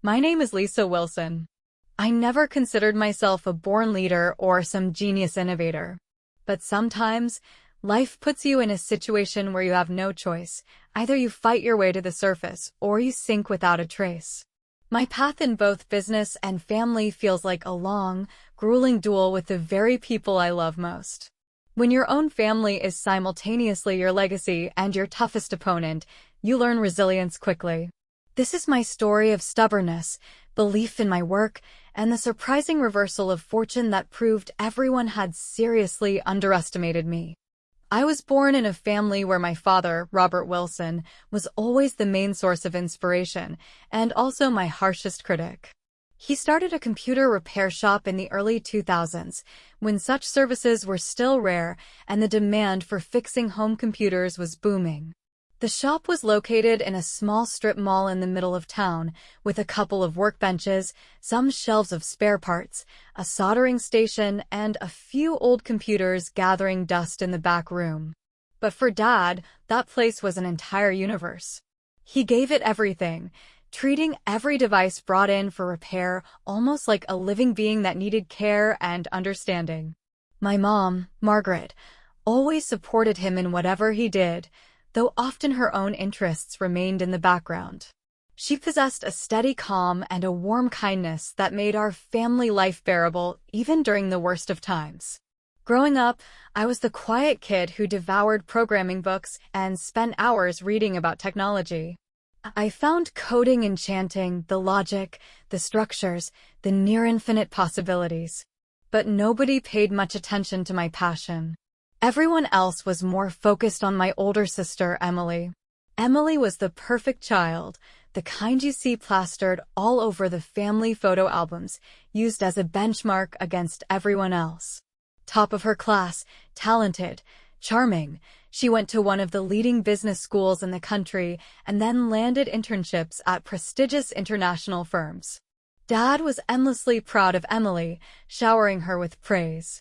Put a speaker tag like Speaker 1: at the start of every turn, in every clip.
Speaker 1: My name is Lisa Wilson. I never considered myself a born leader or some genius innovator. But sometimes, life puts you in a situation where you have no choice. Either you fight your way to the surface, or you sink without a trace. My path in both business and family feels like a long, grueling duel with the very people I love most. When your own family is simultaneously your legacy and your toughest opponent, you learn resilience quickly. This is my story of stubbornness, belief in my work, and the surprising reversal of fortune that proved everyone had seriously underestimated me. I was born in a family where my father, Robert Wilson, was always the main source of inspiration, and also my harshest critic. He started a computer repair shop in the early 2000s, when such services were still rare and the demand for fixing home computers was booming. The shop was located in a small strip mall in the middle of town, with a couple of workbenches, some shelves of spare parts, a soldering station, and a few old computers gathering dust in the back room. But for Dad, that place was an entire universe. He gave it everything, treating every device brought in for repair almost like a living being that needed care and understanding. My mom, Margaret, always supported him in whatever he did, though often her own interests remained in the background. She possessed a steady calm and a warm kindness that made our family life bearable even during the worst of times. Growing up, I was the quiet kid who devoured programming books and spent hours reading about technology. I found coding enchanting, the logic, the structures, the near-infinite possibilities. But nobody paid much attention to my passion. Everyone else was more focused on my older sister, Emily. Emily was the perfect child, the kind you see plastered all over the family photo albums, used as a benchmark against everyone else. Top of her class, talented, charming, she went to one of the leading business schools in the country and then landed internships at prestigious international firms. Dad was endlessly proud of Emily, showering her with praise.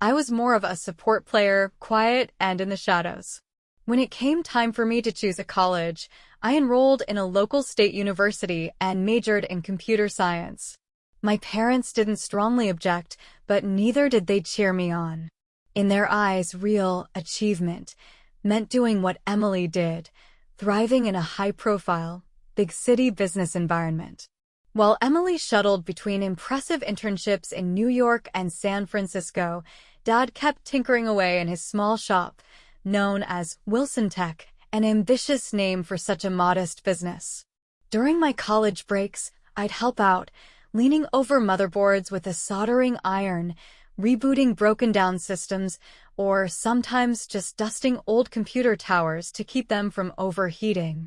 Speaker 1: I was more of a support player, quiet and in the shadows. When it came time for me to choose a college, I enrolled in a local state university and majored in computer science. My parents didn't strongly object, but neither did they cheer me on. In their eyes, real achievement meant doing what Emily did, thriving in a high-profile, big-city business environment. While Emily shuttled between impressive internships in New York and San Francisco, Dad kept tinkering away in his small shop, known as Wilson Tech, an ambitious name for such a modest business. During my college breaks, I'd help out, leaning over motherboards with a soldering iron, rebooting broken-down systems, or sometimes just dusting old computer towers to keep them from overheating.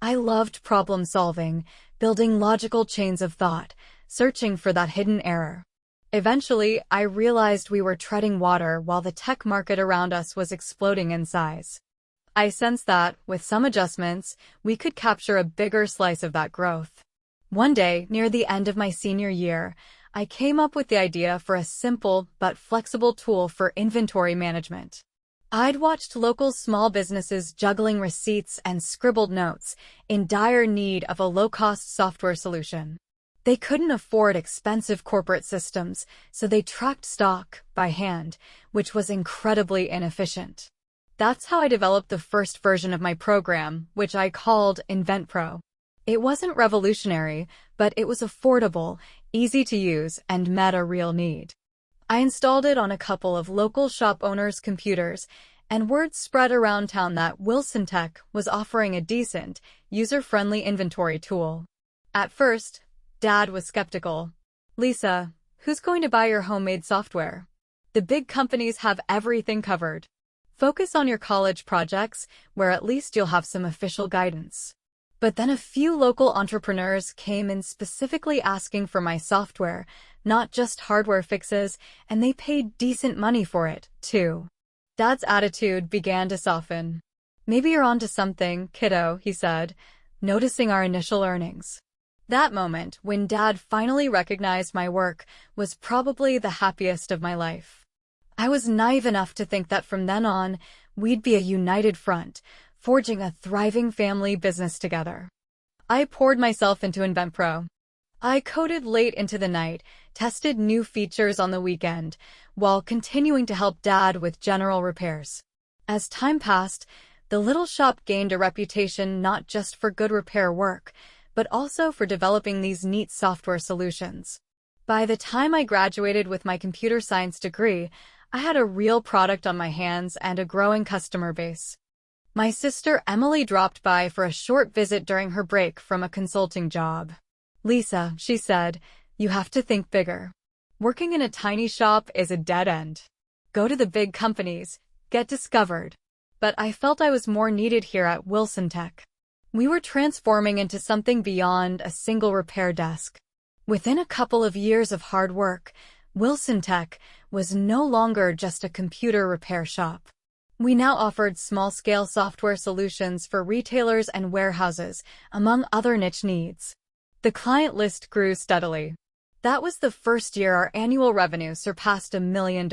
Speaker 1: I loved problem-solving, building logical chains of thought, searching for that hidden error. Eventually, I realized we were treading water while the tech market around us was exploding in size. I sensed that, with some adjustments, we could capture a bigger slice of that growth. One day, near the end of my senior year, I came up with the idea for a simple but flexible tool for inventory management. I'd watched local small businesses juggling receipts and scribbled notes, in dire need of a low-cost software solution. They couldn't afford expensive corporate systems, so they tracked stock by hand, which was incredibly inefficient. That's how I developed the first version of my program, which I called InventPro. It wasn't revolutionary, but it was affordable, easy to use, and met a real need. I installed it on a couple of local shop owners' computers, and word spread around town that Wilson Tech was offering a decent, user-friendly inventory tool. At first, Dad was skeptical. "Lisa, who's going to buy your homemade software? The big companies have everything covered. Focus on your college projects, where at least you'll have some official guidance." But then a few local entrepreneurs came in specifically asking for my software, not just hardware fixes, and they paid decent money for it, too. Dad's attitude began to soften. "Maybe you're onto something, kiddo," he said, noticing our initial earnings. That moment, when Dad finally recognized my work, was probably the happiest of my life. I was naive enough to think that from then on, we'd be a united front, forging a thriving family business together. I poured myself into InventPro. I coded late into the night, tested new features on the weekend, while continuing to help Dad with general repairs. As time passed, the little shop gained a reputation not just for good repair work, but also for developing these neat software solutions. By the time I graduated with my computer science degree, I had a real product on my hands and a growing customer base. My sister Emily dropped by for a short visit during her break from a consulting job. "Lisa," she said, "you have to think bigger. Working in a tiny shop is a dead end. Go to the big companies, get discovered." But I felt I was more needed here at Wilson Tech. We were transforming into something beyond a single repair desk. Within a couple of years of hard work, Wilson Tech was no longer just a computer repair shop. We now offered small-scale software solutions for retailers and warehouses, among other niche needs. The client list grew steadily. That was the first year our annual revenue surpassed $1 million.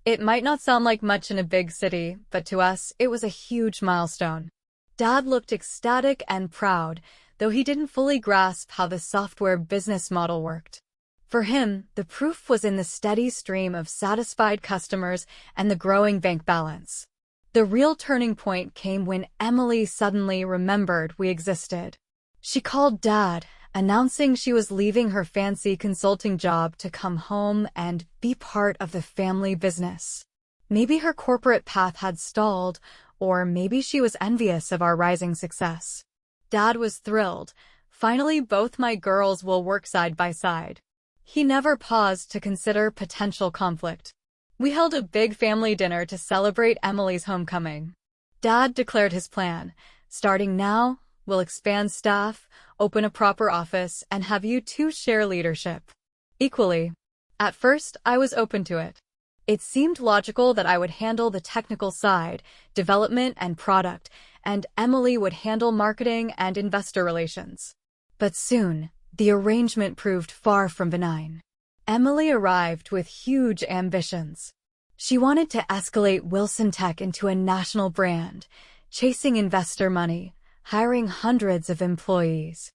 Speaker 1: It might not sound like much in a big city, but to us, it was a huge milestone. Dad looked ecstatic and proud, though he didn't fully grasp how the software business model worked. For him, the proof was in the steady stream of satisfied customers and the growing bank balance. The real turning point came when Emily suddenly remembered we existed. She called Dad, announcing she was leaving her fancy consulting job to come home and be part of the family business. Maybe her corporate path had stalled, or maybe she was envious of our rising success. Dad was thrilled. Finally, both my girls will work side by side. He never paused to consider potential conflict. We held a big family dinner to celebrate Emily's homecoming. Dad declared his plan. "Starting now, we'll expand staff, open a proper office, and have you two share leadership equally." At first, I was open to it. It seemed logical that I would handle the technical side, development and product, and Emily would handle marketing and investor relations. But soon, the arrangement proved far from benign. Emily arrived with huge ambitions. She wanted to escalate Wilson Tech into a national brand, chasing investor money, hiring hundreds of employees.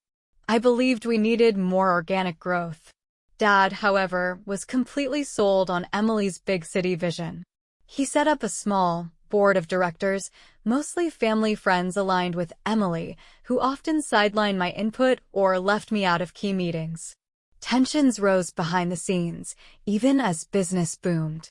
Speaker 1: I believed we needed more organic growth. Dad, however, was completely sold on Emily's big city vision. He set up a small board of directors, mostly family friends aligned with Emily, who often sidelined my input or left me out of key meetings. Tensions rose behind the scenes, even as business boomed.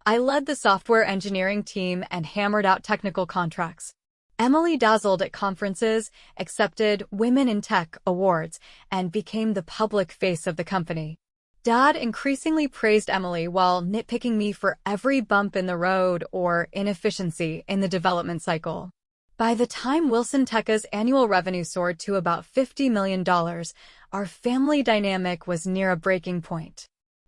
Speaker 1: I led the software engineering team and hammered out technical contracts. Emily dazzled at conferences, accepted Women in Tech awards, and became the public face of the company. Dad increasingly praised Emily while nitpicking me for every bump in the road or inefficiency in the development cycle. By the time Wilson Tech's annual revenue soared to about $50 million, our family dynamic was near a breaking point.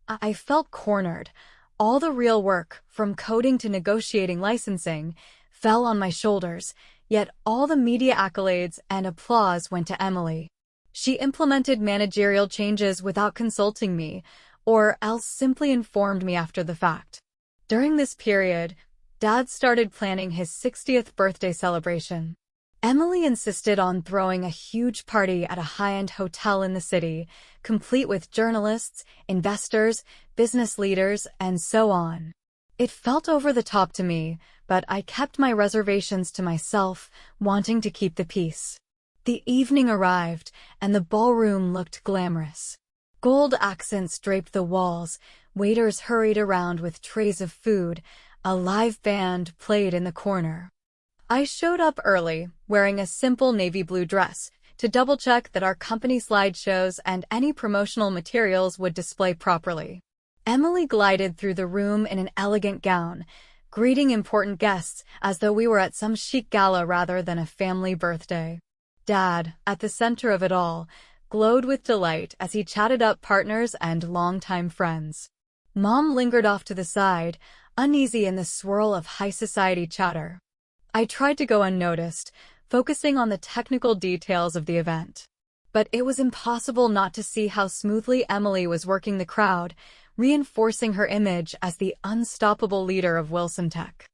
Speaker 1: I felt cornered. All the real work, from coding to negotiating licensing, fell on my shoulders, yet all the media accolades and applause went to Emily. She implemented managerial changes without consulting me, or else simply informed me after the fact. During this period, Dad started planning his 60th birthday celebration. Emily insisted on throwing a huge party at a high-end hotel in the city, complete with journalists, investors, business leaders, and so on. It felt over the top to me, but I kept my reservations to myself, wanting to keep the peace. The evening arrived, and the ballroom looked glamorous. Gold accents draped the walls, waiters hurried around with trays of food, a live band played in the corner. I showed up early, wearing a simple navy blue dress, to double-check that our company slideshows and any promotional materials would display properly. Emily glided through the room in an elegant gown, greeting important guests as though we were at some chic gala rather than a family birthday. Dad, at the center of it all, glowed with delight as he chatted up partners and longtime friends. Mom lingered off to the side, uneasy in the swirl of high society chatter. I tried to go unnoticed, focusing on the technical details of the event. But it was impossible not to see how smoothly Emily was working the crowd, reinforcing her image as the unstoppable leader of Wilson Tech.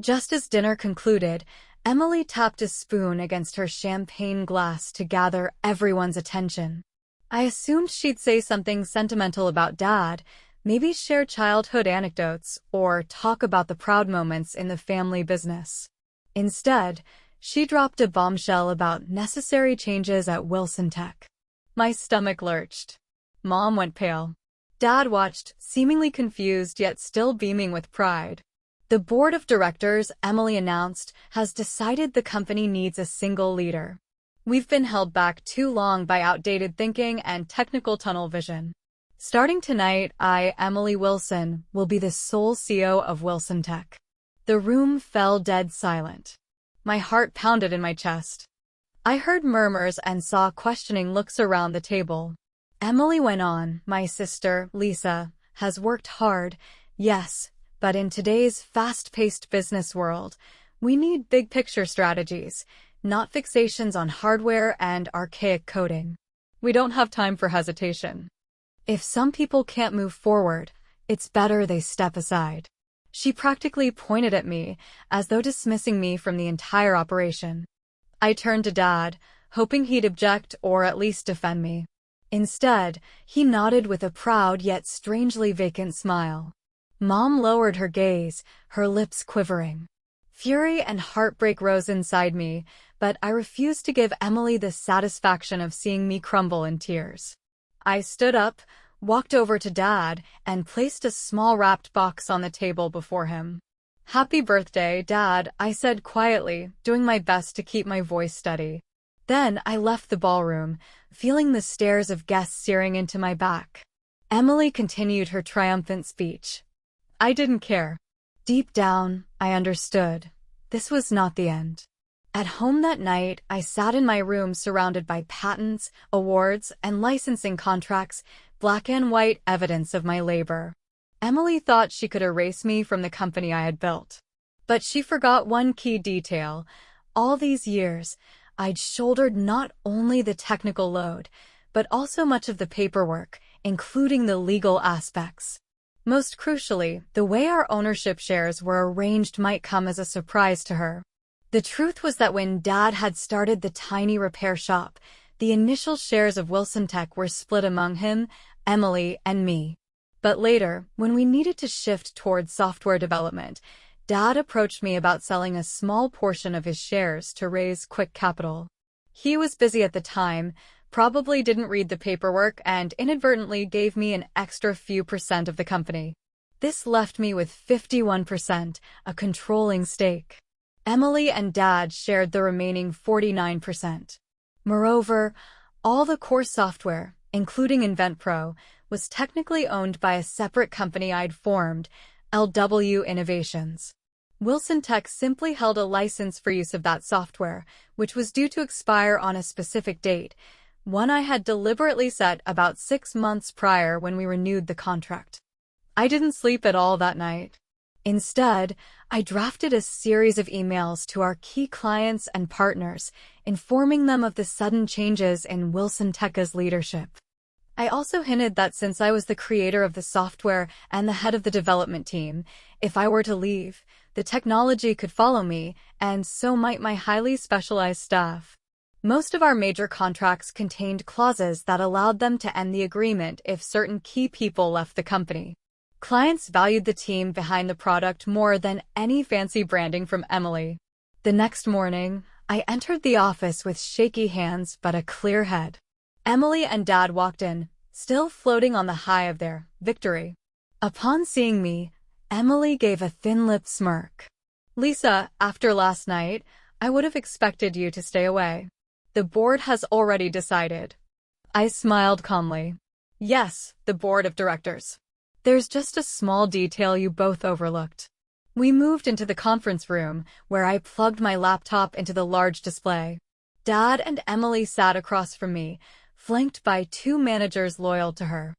Speaker 1: Just as dinner concluded, Emily tapped a spoon against her champagne glass to gather everyone's attention. I assumed she'd say something sentimental about Dad, maybe share childhood anecdotes, or talk about the proud moments in the family business. Instead, she dropped a bombshell about necessary changes at Wilson Tech. My stomach lurched. Mom went pale. Dad watched, seemingly confused yet still beaming with pride. The board of directors, Emily announced, has decided the company needs a single leader. We've been held back too long by outdated thinking and technical tunnel vision. Starting tonight, I, Emily Wilson, will be the sole CEO of Wilson Tech. The room fell dead silent. My heart pounded in my chest. I heard murmurs and saw questioning looks around the table. Emily went on, my sister, Lisa, has worked hard, yes, but in today's fast-paced business world, we need big-picture strategies, not fixations on hardware and archaic coding. We don't have time for hesitation. If some people can't move forward, it's better they step aside. She practically pointed at me, as though dismissing me from the entire operation. I turned to Dad, hoping he'd object or at least defend me. Instead, he nodded with a proud yet strangely vacant smile. Mom lowered her gaze, her lips quivering. Fury and heartbreak rose inside me, but I refused to give Emily the satisfaction of seeing me crumble in tears. I stood up, walked over to Dad, and placed a small wrapped box on the table before him. "Happy birthday, Dad," I said quietly, doing my best to keep my voice steady. Then I left the ballroom, feeling the stares of guests searing into my back. Emily continued her triumphant speech. I didn't care. Deep down, I understood. This was not the end. At home that night, I sat in my room surrounded by patents, awards, and licensing contracts, black and white evidence of my labor. Emily thought she could erase me from the company I had built. But she forgot one key detail. All these years, I'd shouldered not only the technical load, but also much of the paperwork, including the legal aspects. Most crucially, the way our ownership shares were arranged might come as a surprise to her. The truth was that when Dad had started the tiny repair shop, the initial shares of Wilson Tech were split among him, Emily, and me. But later, when we needed to shift towards software development, Dad approached me about selling a small portion of his shares to raise quick capital. He was busy at the time, probably didn't read the paperwork, and inadvertently gave me an extra few percent of the company. This left me with 51%, a controlling stake. Emily and Dad shared the remaining 49%. Moreover, all the core software, including InventPro, was technically owned by a separate company I'd formed, LW Innovations. Wilson Tech simply held a license for use of that software, which was due to expire on a specific date, one I had deliberately set about 6 months prior when we renewed the contract. I didn't sleep at all that night. Instead, I drafted a series of emails to our key clients and partners, informing them of the sudden changes in Wilson Tech's leadership. I also hinted that since I was the creator of the software and the head of the development team, if I were to leave, the technology could follow me, and so might my highly specialized staff. Most of our major contracts contained clauses that allowed them to end the agreement if certain key people left the company. Clients valued the team behind the product more than any fancy branding from Emily. The next morning, I entered the office with shaky hands but a clear head. Emily and Dad walked in, still floating on the high of their victory. Upon seeing me, Emily gave a thin-lipped smirk. "Lisa, after last night, I would have expected you to stay away. The board has already decided." I smiled calmly. "Yes, the board of directors. There's just a small detail you both overlooked." We moved into the conference room, where I plugged my laptop into the large display. Dad and Emily sat across from me, flanked by 2 managers loyal to her.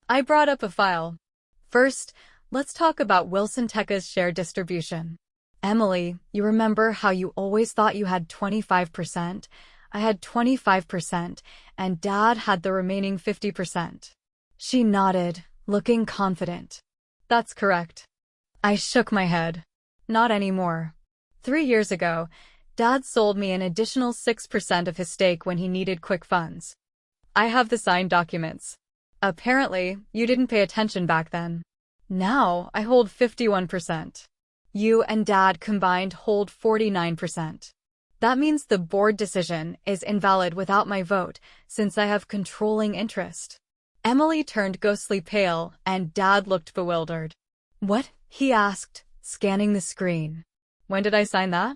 Speaker 1: I brought up a file. "First, let's talk about Wilson Tech's share distribution. Emily, you remember how you always thought you had 25%? I had 25%, and Dad had the remaining 50%. She nodded, looking confident. "That's correct." I shook my head. "Not anymore. 3 years ago, Dad sold me an additional 6% of his stake when he needed quick funds. I have the signed documents. Apparently, you didn't pay attention back then. Now, I hold 51%. You and Dad combined hold 49%. That means the board decision is invalid without my vote, since I have controlling interest. Emily turned ghostly pale, and Dad looked bewildered. What? He asked, scanning the screen. When did I sign that?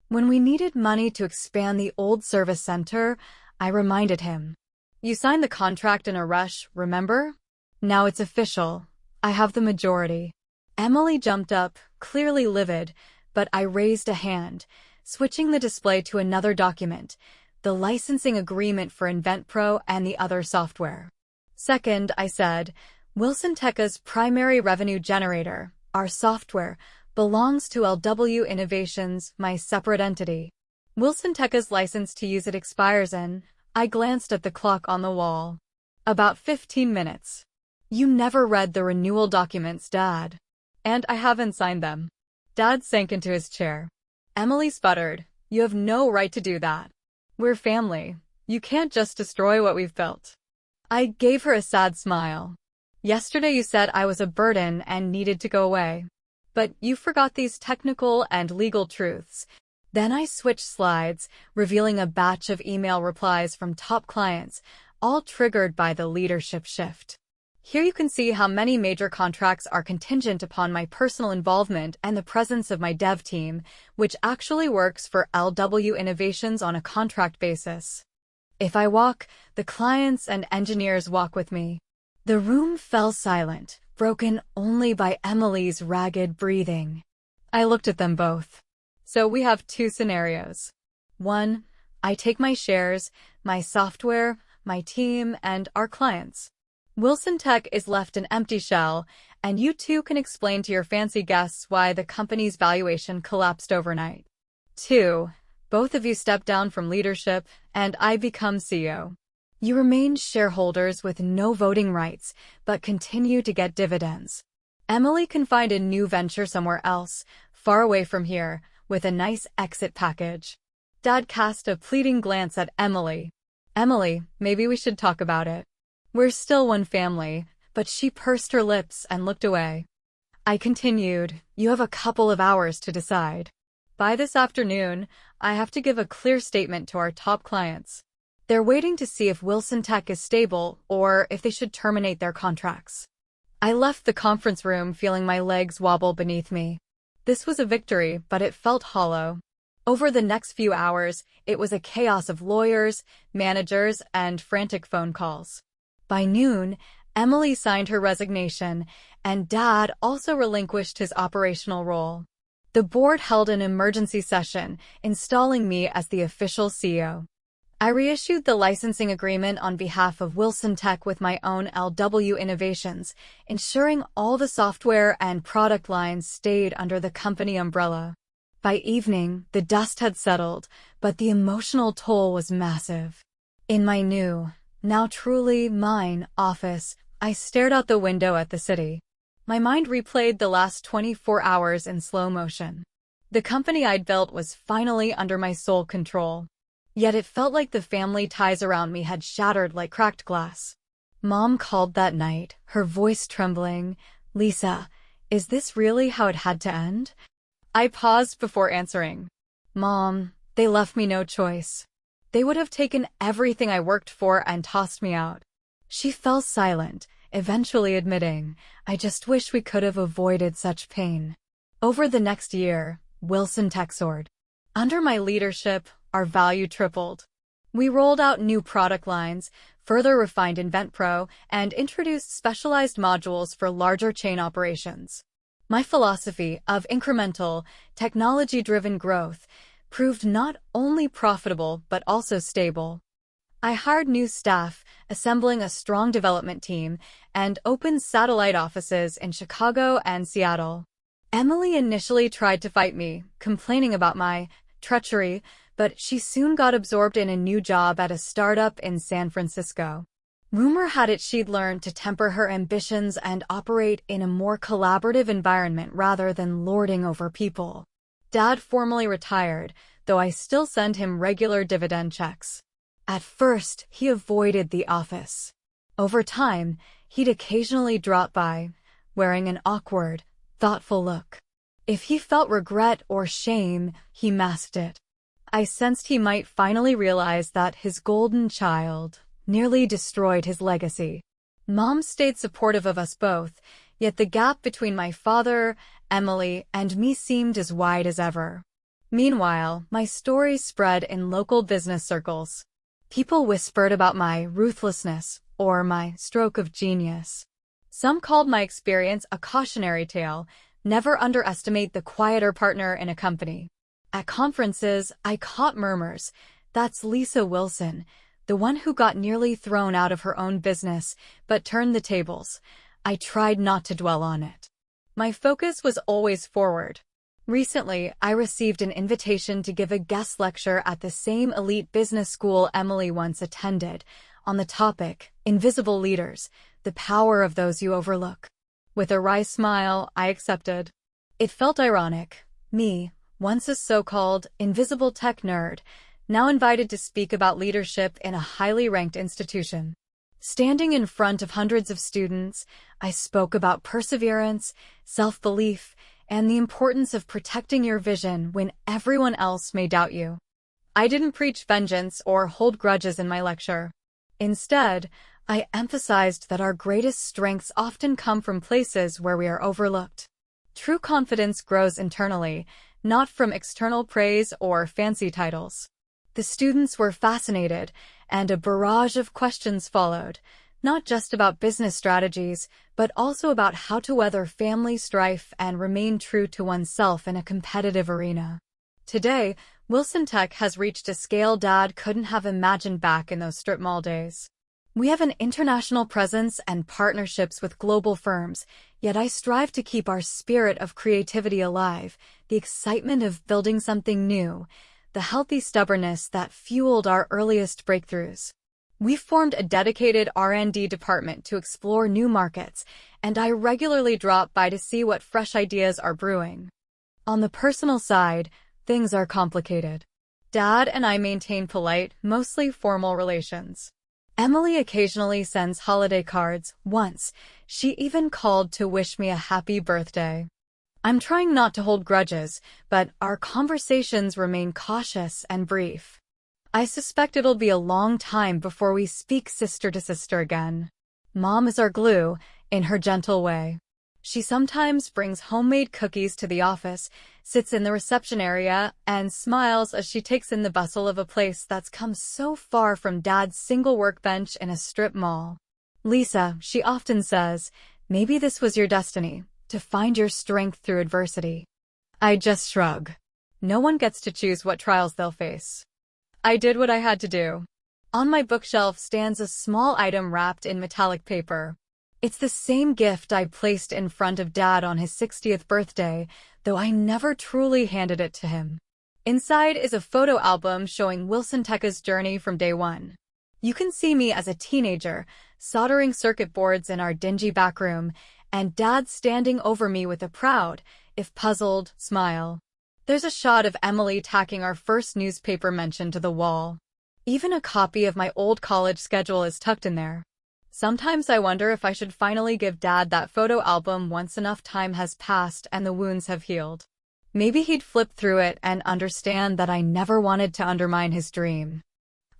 Speaker 1: When we needed money to expand the old service center, I reminded him. You signed the contract in a rush, remember? Now it's official. I have the majority. Emily jumped up, clearly livid, but I raised a hand, switching the display to another document, the licensing agreement for InventPro and the other software. Second, I said, Wilson Tech's primary revenue generator, our software, belongs to LW Innovations, my separate entity. Wilson Tech's license to use it expires in, I glanced at the clock on the wall. About 15 minutes. You never read the renewal documents, Dad. And I haven't signed them. Dad sank into his chair. Emily sputtered, You have no right to do that. We're family. You can't just destroy what we've built. I gave her a sad smile. Yesterday you said I was a burden and needed to go away. But you forgot these technical and legal truths. Then I switched slides, revealing a batch of email replies from top clients, all triggered by the leadership shift. Here you can see how many major contracts are contingent upon my personal involvement and the presence of my dev team, which actually works for LW Innovations on a contract basis. If I walk, the clients and engineers walk with me. The room fell silent, broken only by Emily's ragged breathing. I looked at them both. So we have two scenarios. One, I take my shares, my software, my team, and our clients. Wilson Tech is left an empty shell, and you two can explain to your fancy guests why the company's valuation collapsed overnight. Two, both of you step down from leadership, and I become CEO. You remain shareholders with no voting rights, but continue to get dividends. Emily can find a new venture somewhere else, far away from here, with a nice exit package. Dad cast a pleading glance at Emily. Emily, maybe we should talk about it. We're still one family, but she pursed her lips and looked away. I continued, You have a couple of hours to decide. By this afternoon, I have to give a clear statement to our top clients. They're waiting to see if Wilson Tech is stable or if they should terminate their contracts. I left the conference room feeling my legs wobble beneath me. This was a victory, but it felt hollow. Over the next few hours, it was a chaos of lawyers, managers, and frantic phone calls. By noon, Emily signed her resignation, and Dad also relinquished his operational role. The board held an emergency session, installing me as the official CEO. I reissued the licensing agreement on behalf of Wilson Tech with my own LW Innovations, ensuring all the software and product lines stayed under the company umbrella. By evening, the dust had settled, but the emotional toll was massive. In my new, now truly mine, office, I stared out the window at the city. My mind replayed the last 24 hours in slow motion. The company I'd built was finally under my sole control. Yet it felt like the family ties around me had shattered like cracked glass. Mom called that night, her voice trembling. Lisa, is this really how it had to end? I paused before answering. Mom, they left me no choice. They would have taken everything I worked for and tossed me out. She fell silent, eventually admitting, I just wish we could have avoided such pain. Over the next year, Wilson Tech soared. Under my leadership, our value tripled. We rolled out new product lines, further refined InventPro, and introduced specialized modules for larger chain operations. My philosophy of incremental, technology-driven growth proved not only profitable but also stable. I hired new staff, assembling a strong development team, and opened satellite offices in Chicago and Seattle. Emily initially tried to fight me, complaining about my treachery, but she soon got absorbed in a new job at a startup in San Francisco. Rumor had it she'd learned to temper her ambitions and operate in a more collaborative environment rather than lording over people. Dad formally retired, though I still send him regular dividend checks. At first, he avoided the office. Over time, he'd occasionally drop by, wearing an awkward, thoughtful look. If he felt regret or shame, he masked it. I sensed he might finally realize that his golden child nearly destroyed his legacy. Mom stayed supportive of us both, yet the gap between my father, Emily, and me seemed as wide as ever. Meanwhile, my story spread in local business circles. People whispered about my ruthlessness or my stroke of genius. Some called my experience a cautionary tale. Never underestimate the quieter partner in a company. At conferences, I caught murmurs. That's Lisa Wilson, the one who got nearly thrown out of her own business, but turned the tables. I tried not to dwell on it. My focus was always forward. Recently, I received an invitation to give a guest lecture at the same elite business school Emily once attended, on the topic, Invisible Leaders, the power of those you overlook. With a wry smile, I accepted. It felt ironic. Me, once a so-called invisible tech nerd, now invited to speak about leadership in a highly ranked institution. Standing in front of hundreds of students, I spoke about perseverance, self-belief, and the importance of protecting your vision when everyone else may doubt you. I didn't preach vengeance or hold grudges in my lecture. Instead, I emphasized that our greatest strengths often come from places where we are overlooked. True confidence grows internally, not from external praise or fancy titles. The students were fascinated, and a barrage of questions followed, not just about business strategies, but also about how to weather family strife and remain true to oneself in a competitive arena. Today, Wilson Tech has reached a scale Dad couldn't have imagined back in those strip mall days. We have an international presence and partnerships with global firms, yet I strive to keep our spirit of creativity alive, the excitement of building something new, the healthy stubbornness that fueled our earliest breakthroughs. We've formed a dedicated R&D department to explore new markets, and I regularly drop by to see what fresh ideas are brewing. On the personal side, things are complicated. Dad and I maintain polite, mostly formal relations. Emily occasionally sends holiday cards. Once, she even called to wish me a happy birthday. I'm trying not to hold grudges, but our conversations remain cautious and brief. I suspect it'll be a long time before we speak sister to sister again. Mom is our glue, in her gentle way. She sometimes brings homemade cookies to the office, sits in the reception area, and smiles as she takes in the bustle of a place that's come so far from Dad's single workbench in a strip mall. Lisa, she often says, maybe this was your destiny, to find your strength through adversity. I just shrug. No one gets to choose what trials they'll face. I did what I had to do. On my bookshelf stands a small item wrapped in metallic paper. It's the same gift I placed in front of Dad on his 60th birthday, though I never truly handed it to him. Inside is a photo album showing Wilson Tech's journey from day one. You can see me as a teenager, soldering circuit boards in our dingy back room, and Dad standing over me with a proud, if puzzled, smile. There's a shot of Emily tacking our first newspaper mention to the wall. Even a copy of my old college schedule is tucked in there. Sometimes I wonder if I should finally give Dad that photo album once enough time has passed and the wounds have healed. Maybe he'd flip through it and understand that I never wanted to undermine his dream.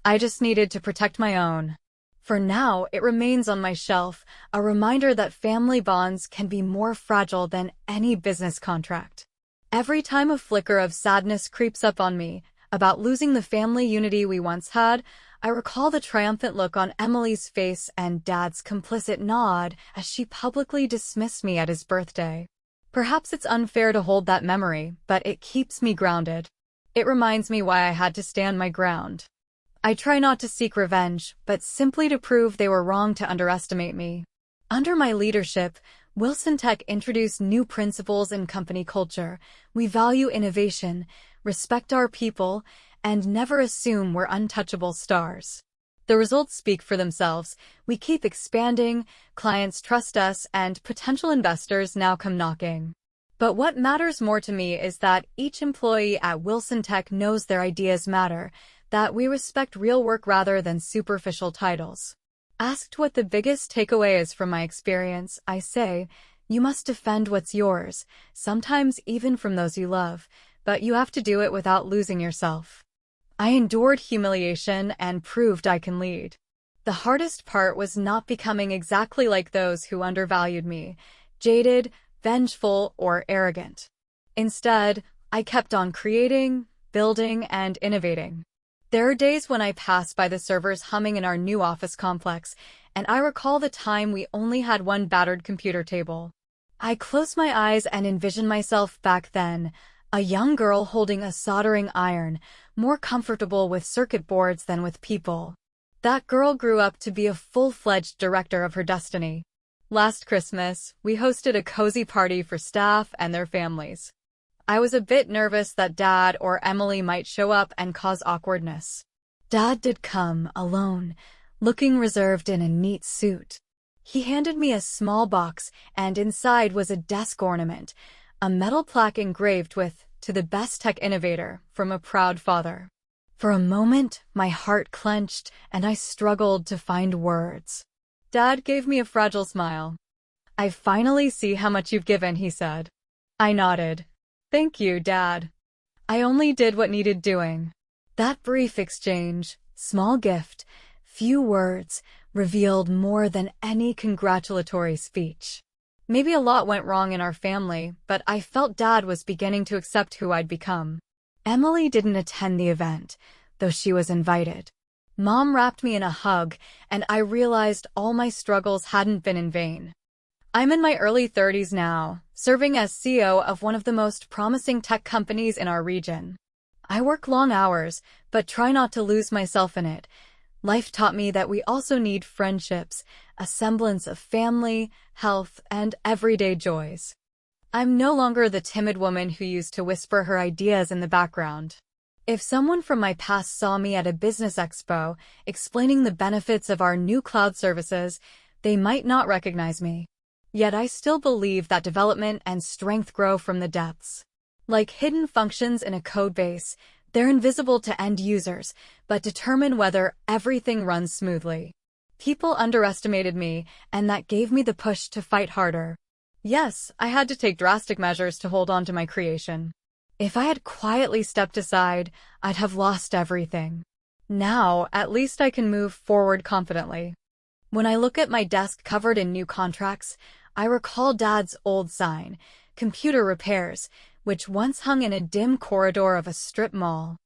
Speaker 1: I just needed to protect my own. For now, it remains on my shelf, a reminder that family bonds can be more fragile than any business contract. Every time a flicker of sadness creeps up on me, about losing the family unity we once had, I recall the triumphant look on Emily's face and Dad's complicit nod as she publicly dismissed me at his birthday. Perhaps it's unfair to hold that memory, but it keeps me grounded. It reminds me why I had to stand my ground. I try not to seek revenge, but simply to prove they were wrong to underestimate me. Under my leadership, Wilson Tech introduced new principles in company culture. We value innovation, respect our people, and never assume we're untouchable stars. The results speak for themselves. We keep expanding, clients trust us, and potential investors now come knocking. But what matters more to me is that each employee at Wilson Tech knows their ideas matter, that we respect real work rather than superficial titles. Asked what the biggest takeaway is from my experience, I say, you must defend what's yours, sometimes even from those you love, but you have to do it without losing yourself. I endured humiliation and proved I can lead. The hardest part was not becoming exactly like those who undervalued me, jaded, vengeful, or arrogant. Instead, I kept on creating, building, and innovating. There are days when I pass by the servers humming in our new office complex, and I recall the time we only had one battered computer table. I close my eyes and envision myself back then, a young girl holding a soldering iron, more comfortable with circuit boards than with people. That girl grew up to be a full-fledged director of her destiny. Last Christmas, we hosted a cozy party for staff and their families. I was a bit nervous that Dad or Emily might show up and cause awkwardness. Dad did come, alone, looking reserved in a neat suit. He handed me a small box, and inside was a desk ornament, a metal plaque engraved with, "To the best tech innovator, from a proud father." For a moment, my heart clenched, and I struggled to find words. Dad gave me a fragile smile. "I finally see how much you've given," he said. I nodded. "Thank you, Dad. I only did what needed doing." That brief exchange, small gift, few words, revealed more than any congratulatory speech. Maybe a lot went wrong in our family, but I felt Dad was beginning to accept who I'd become. Emily didn't attend the event, though she was invited. Mom wrapped me in a hug, and I realized all my struggles hadn't been in vain. I'm in my early 30s now, serving as CEO of one of the most promising tech companies in our region. I work long hours, but try not to lose myself in it. Life taught me that we also need friendships, a semblance of family, health, and everyday joys. I'm no longer the timid woman who used to whisper her ideas in the background. If someone from my past saw me at a business expo explaining the benefits of our new cloud services, they might not recognize me. Yet I still believe that development and strength grow from the depths. Like hidden functions in a code base, they're invisible to end users, but determine whether everything runs smoothly. People underestimated me, and that gave me the push to fight harder. Yes, I had to take drastic measures to hold on to my creation. If I had quietly stepped aside, I'd have lost everything. Now, at least I can move forward confidently. When I look at my desk covered in new contracts, I recall Dad's old sign, "Computer Repairs," which once hung in a dim corridor of a strip mall.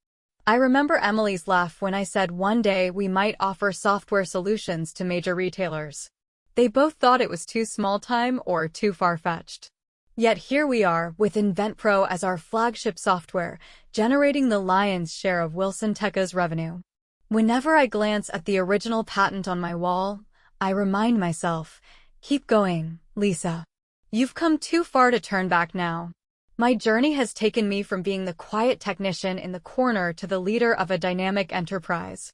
Speaker 1: I remember Emily's laugh when I said one day we might offer software solutions to major retailers. They both thought it was too small-time or too far-fetched. Yet here we are, with InventPro as our flagship software, generating the lion's share of Wilson Tekka's revenue. Whenever I glance at the original patent on my wall, I remind myself, keep going, Lisa. You've come too far to turn back now. My journey has taken me from being the quiet technician in the corner to the leader of a dynamic enterprise.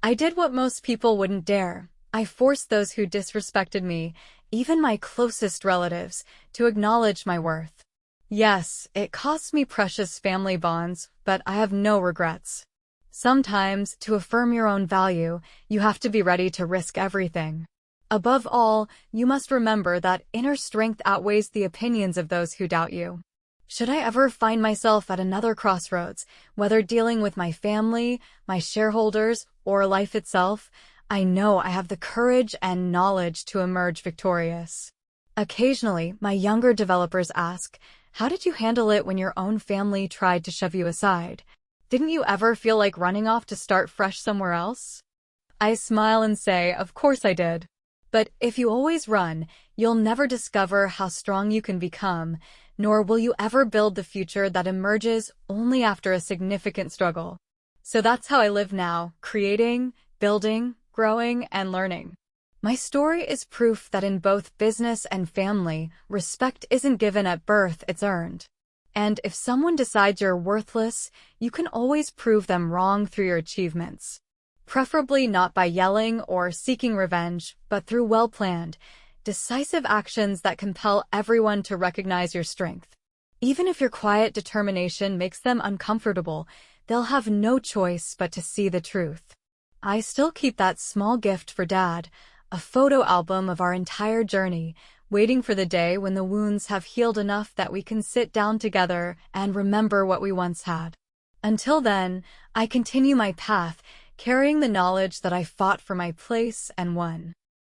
Speaker 1: I did what most people wouldn't dare. I forced those who disrespected me, even my closest relatives, to acknowledge my worth. Yes, it cost me precious family bonds, but I have no regrets. Sometimes, to affirm your own value, you have to be ready to risk everything. Above all, you must remember that inner strength outweighs the opinions of those who doubt you. Should I ever find myself at another crossroads, whether dealing with my family, my shareholders, or life itself, I know I have the courage and knowledge to emerge victorious. Occasionally, my younger developers ask, how did you handle it when your own family tried to shove you aside? Didn't you ever feel like running off to start fresh somewhere else? I smile and say, of course I did. But if you always run, you'll never discover how strong you can become, nor will you ever build the future that emerges only after a significant struggle. So that's how I live now, creating, building, growing, and learning. My story is proof that in both business and family, respect isn't given at birth, it's earned. And if someone decides you're worthless, you can always prove them wrong through your achievements. Preferably not by yelling or seeking revenge, but through well-planned, decisive actions that compel everyone to recognize your strength. Even if your quiet determination makes them uncomfortable, they'll have no choice but to see the truth. I still keep that small gift for Dad, a photo album of our entire journey, waiting for the day when the wounds have healed enough that we can sit down together and remember what we once had. Until then, I continue my path, carrying the knowledge that I fought for my place and won.